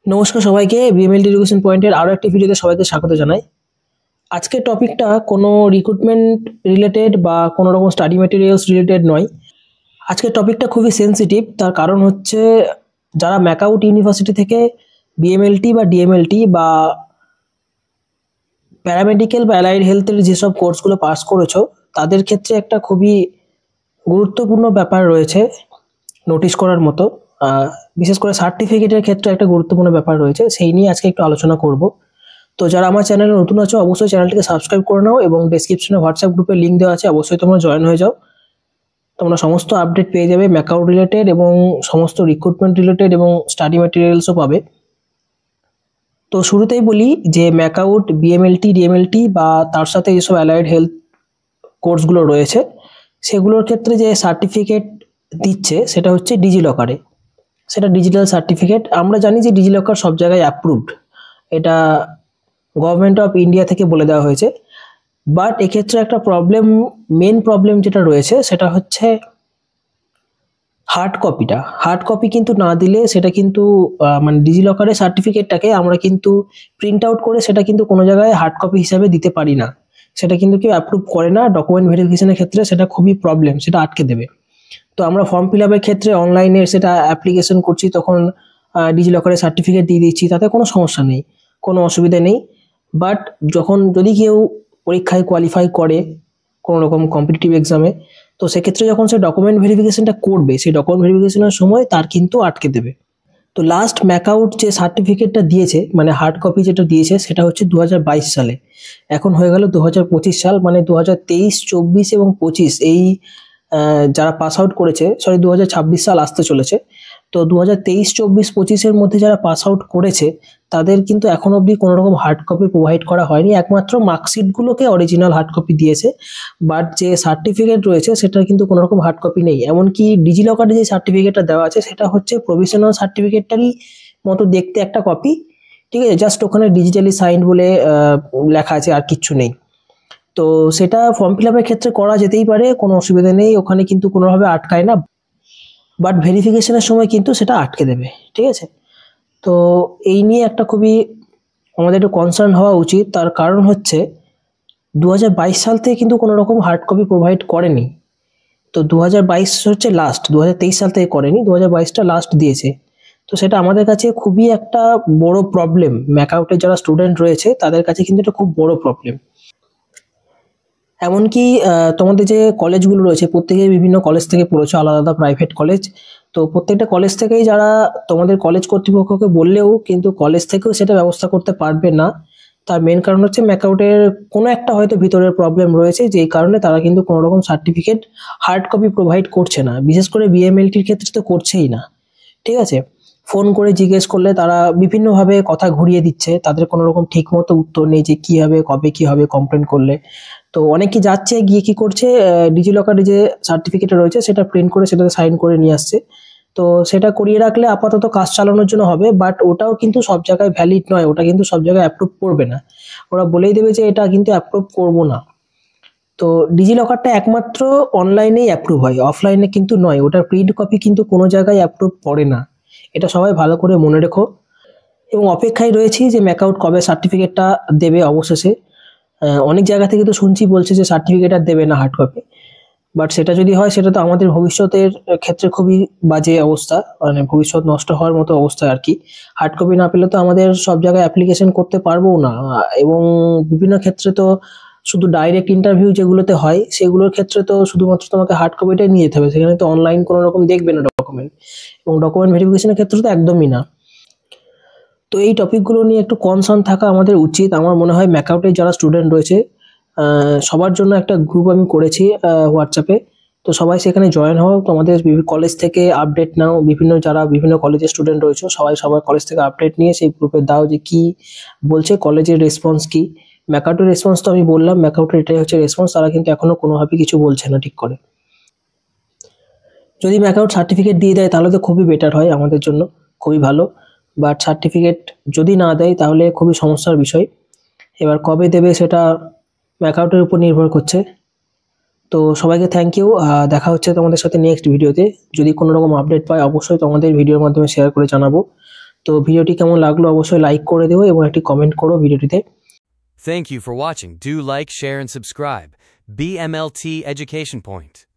নমস্কার সবাইকে, BML education পয়েন্টের আরো একটি ভিডিওতে সবাইকে স্বাগত জানাই। আজকের টপিকটা কোনো রিক্রুটমেন্ট রিলেটেড বা কোনো রকম স্টাডি ম্যাটেরিয়ালস রিলেটেড নয়। আজকের টপিকটা খুবই সেনসিটিভ, তার কারণ হচ্ছে যারা ম্যাকআউট ইউনিভার্সিটি থেকে বিএমএলটি বা ডিএমএলটি বা প্যারামেডিক্যাল বা অ্যালাইড হেলথের যেসব কোর্সগুলো পাস করেছো, তাদের ক্ষেত্রে একটা খুবই গুরুত্বপূর্ণ ব্যাপার রয়েছে নোটিশ করার মতো। বিশেষ করে সার্টিফিকেটের ক্ষেত্রে একটা গুরুত্বপূর্ণ ব্যাপার রয়েছে, সেই নিয়ে আজকে একটু আলোচনা করব। তো যারা আমার চ্যানেলে নতুন আছো অবশ্যই চ্যানেলটিকে সাবস্ক্রাইব করে নাও এবং ডেসক্রিপশনে হোয়াটসঅ্যাপ গ্রুপের লিঙ্ক দেওয়া আছে, অবশ্যই তোমরা জয়েন হয়ে যাও। তোমরা সমস্ত আপডেট পেয়ে যাবে ম্যাকআউট রিলেটেড এবং সমস্ত রিক্রুটমেন্ট রিলেটেড এবং স্টাডি ম্যাটেরিয়ালসও পাবে। তো শুরুতেই বলি যে ম্যাকআউট বিএমএলটি ডিএমএলটি বা তার সাথে যেসব অ্যালাইড হেলথ কোর্সগুলো রয়েছে সেগুলোর ক্ষেত্রে যে সার্টিফিকেট দিচ্ছে সেটা হচ্ছে ডিজিলকারে। সেটা ডিজিটাল সার্টিফিকেট। আমরা জানি যে ডিজিলকার সব জায়গায় অ্যাপ্রুভড, এটা গভর্নমেন্ট অফ ইন্ডিয়া থেকে বলে দেওয়া হয়েছে। বাট এক্ষেত্রে একটা প্রবলেম, মেন প্রবলেম যেটা রয়েছে সেটা হচ্ছে হার্ড কপি কিন্তু না দিলে সেটা কিন্তু মানে ডিজিলকারের সার্টিফিকেটটাকে আমরা কিন্তু প্রিন্ট আউট করে সেটা কিন্তু কোনো জায়গায় হার্ড কপি হিসাবে দিতে পারি না। সেটা কিন্তু কেউ অ্যাপ্রুভ করে না। ডকুমেন্ট ভেরিফিকেশনের ক্ষেত্রে সেটা খুবই প্রবলেম, সেটা আটকে দেবে। তো আমরা ফর্ম ফিল আপের ক্ষেত্রে অনলাইনে সেটা অ্যাপ্লিকেশন করছি, তখন ডিজিলকারে সার্টিফিকেট দিয়ে দিচ্ছি, তাতে কোনো সমস্যা নেই, কোনো অসুবিধা নেই। বাট যদি কেউ পরীক্ষায় কোয়ালিফাই করে কোনো রকম কম্পিটিটিভ এক্সামে, তো সেক্ষেত্রে যখন সে ডকুমেন্ট ভেরিফিকেশনটা করবে, সেই ডকুমেন্ট ভেরিফিকেশনের সময় তার কিন্তু আটকে দেবে। তো লাস্ট ম্যাকআউট যে সার্টিফিকেটটা দিয়েছে, মানে হার্ড কপি যেটা দিয়েছে, সেটা হচ্ছে 2022 সালে। এখন হয়ে গেল 2025 সাল, মানে 2023, 24 এবং 25 এই যারা পাস আউট করেছে, 2026 সাল আসতে চলেছে। তো 2023, 24, 25-এর মধ্যে যারা পাস আউট করেছে তাদের কিন্তু এখন অবধি কোনো রকম হার্ড কপি প্রোভাইড করা হয়নি। একমাত্র মার্কশিটগুলোকে অরিজিনাল হার্ড কপি দিয়েছে, বাট যে সার্টিফিকেট রয়েছে সেটার কিন্তু কোনো রকম হার্ড কপি নেই। এমনকি ডিজিলকারে যে সার্টিফিকেটটা দেওয়া আছে সেটা হচ্ছে প্রভিশনাল সার্টিফিকেটটারই মতো দেখতে একটা কপি, ঠিক আছে? জাস্ট ওখানে ডিজিটালি সাইন বলে লেখা আছে, আর কিচ্ছু নেই। তো সেটা ফর্ম ফিল আপের ক্ষেত্রে করা যেতেই পারে, কোনো অসুবিধা নেই, ওখানে কিন্তু কোনোভাবে আটকায় না। বাট ভেরিফিকেশনের সময় কিন্তু সেটা আটকে দেবে, ঠিক আছে? তো এই নিয়ে একটা খুবই আমাদের একটু কনসার্ন হওয়া উচিত। তার কারণ হচ্ছে 2022 সাল থেকে কিন্তু কোনো রকম হার্ড কপি প্রোভাইড করেনি। তো 2022 হচ্ছে লাস্ট, 2023 সাল থেকে করেনি, 2022টা লাস্ট দিয়েছে। তো সেটা আমাদের কাছে খুবই একটা বড় প্রবলেম। ম্যাকআউটের যারা স্টুডেন্ট রয়েছে তাদের কাছে কিন্তু এটা খুব বড় প্রবলেম। এমনকি তোমাদের যে কলেজগুলো রয়েছে, প্রত্যেকে বিভিন্ন কলেজ থেকে পড়েছো, আলাদা আলাদা প্রাইভেট কলেজ। তো প্রত্যেকটা কলেজ থেকেই যারা তোমাদের কলেজ কর্তৃপক্ষকে বললেও কিন্তু কলেজ থেকেও সেটা ব্যবস্থা করতে পারবে না। তার মেন কারণ হচ্ছে ম্যাকআউটের কোনো একটা হয়তো ভিতরের প্রবলেম রয়েছে, যেই কারণে তারা কিন্তু কোনো রকম সার্টিফিকেট হার্ড কপি প্রোভাইড করছে না। বিশেষ করে বিএমএলটির ক্ষেত্রে তো করছেই না, ঠিক আছে? ফোন করে জিজ্ঞেস করলে তারা বিভিন্নভাবে কথা ঘুরিয়ে দিচ্ছে, তাদের কোনো রকম ঠিক মতো উত্তর নেই যে কি হবে, কবে কি হবে কমপ্লেন করলে। তো অনেকে যাচ্ছে, গিয়ে কি করছে, ডিজিলকারে যে সার্টিফিকেট রয়েছে সেটা প্রিন্ট করে সেটাতে সাইন করে নিয়ে আসছে। তো সেটা করিয়ে রাখলে আপাতত কাজ চালানোর জন্য হবে, বাট ওটাও কিন্তু সব জায়গায় ভ্যালিড নয়, ওটা কিন্তু সব জায়গায় অ্যাপ্রুভ করবে না। ওরা বলেই দেবে যে এটা কিন্তু অ্যাপ্রুভ করবো না। তো ডিজিলকারটা একমাত্র অনলাইনেই অ্যাপ্রুভ হয়, অফলাইনে কিন্তু নয়। ওটার প্রিন্ট কপি কিন্তু কোনো জায়গায় অ্যাপ্রুভ করে না, এটা সবাই ভালো করে মনে রেখো। এবং অপেক্ষায় রয়েছি যে ম্যাকআউট কবে সার্টিফিকেটটা দেবে অবশেষে। অনেক জায়গা থেকে তো শুনছি, বলছে যে সার্টিফিকেট আর দেবে না হার্ড কপি। বাট সেটা যদি হয় সেটা তো আমাদের ভবিষ্যতের ক্ষেত্রে খুবই বাজে অবস্থা, মানে ভবিষ্যৎ নষ্ট হওয়ার মতো অবস্থা আর কি। হার্ড কপি না পেলে তো আমাদের সব জায়গায় অ্যাপ্লিকেশন করতে পারবো না। এবং বিভিন্ন ক্ষেত্রে তো শুধু ডাইরেক্ট ইন্টারভিউ যেগুলোতে হয় সেগুলোর ক্ষেত্রে তো শুধুমাত্র তোমাকে হার্ড কপিটাই নিয়ে যেতে হবে, সেখানে তো অনলাইন কোনো রকম দেখবে না ডকুমেন্ট। এবং ডকুমেন্ট ভেরিফিকেশনের ক্ষেত্রে তো একদমই না। তো এই টপিকগুলো নিয়ে একটু কনসার্ন থাকা আমাদের উচিত। আমার মনে হয় ম্যাকআউটের যারা স্টুডেন্ট রয়েছে সবার জন্য একটা গ্রুপ আমি করেছি হোয়াটসঅ্যাপে। তো সবাই সেখানে জয়েন হও, তোমাদের কলেজ থেকে আপডেট নাও, যারা বিভিন্ন কলেজের স্টুডেন্ট রয়েছে সবাই সবার কলেজ থেকে আপডেট নিয়ে সেই গ্রুপে দাও যে কি বলছে কলেজের রেসপন্স কি। ম্যাকআউটের রেসপন্স তো আমি বললাম, ম্যাকআউটের এটাই হচ্ছে রেসপন্স, তারা কিন্তু এখনো কোনোভাবে কিছু বলছে না ঠিক করে। যদি ম্যাকআউট সার্টিফিকেট দিয়ে দেয় তাহলে তো খুবই বেটার হয় আমাদের জন্য, খুবই ভালো। বাট সার্টিফিকেট যদি না দেয় তাহলে খুবই সমস্যার বিষয়। এবার কবে দেবে সেটা ম্যাকআউটের উপর নির্ভর করছে। তো সবাইকে থ্যাংক ইউ। দেখা হচ্ছে তোমাদের সাথে নেক্সট ভিডিওতে। যদি কোনো রকম আপডেট পাই অবশ্যই তোমাদের ভিডিওর মাধ্যমে শেয়ার করে জানাবো। তো ভিডিওটি কেমন লাগলো অবশ্যই লাইক করে দিও এবং একটি কমেন্ট করো ভিডিওটিতে। Thank you for watching. Do like, share, and subscribe. BMLT Education Point.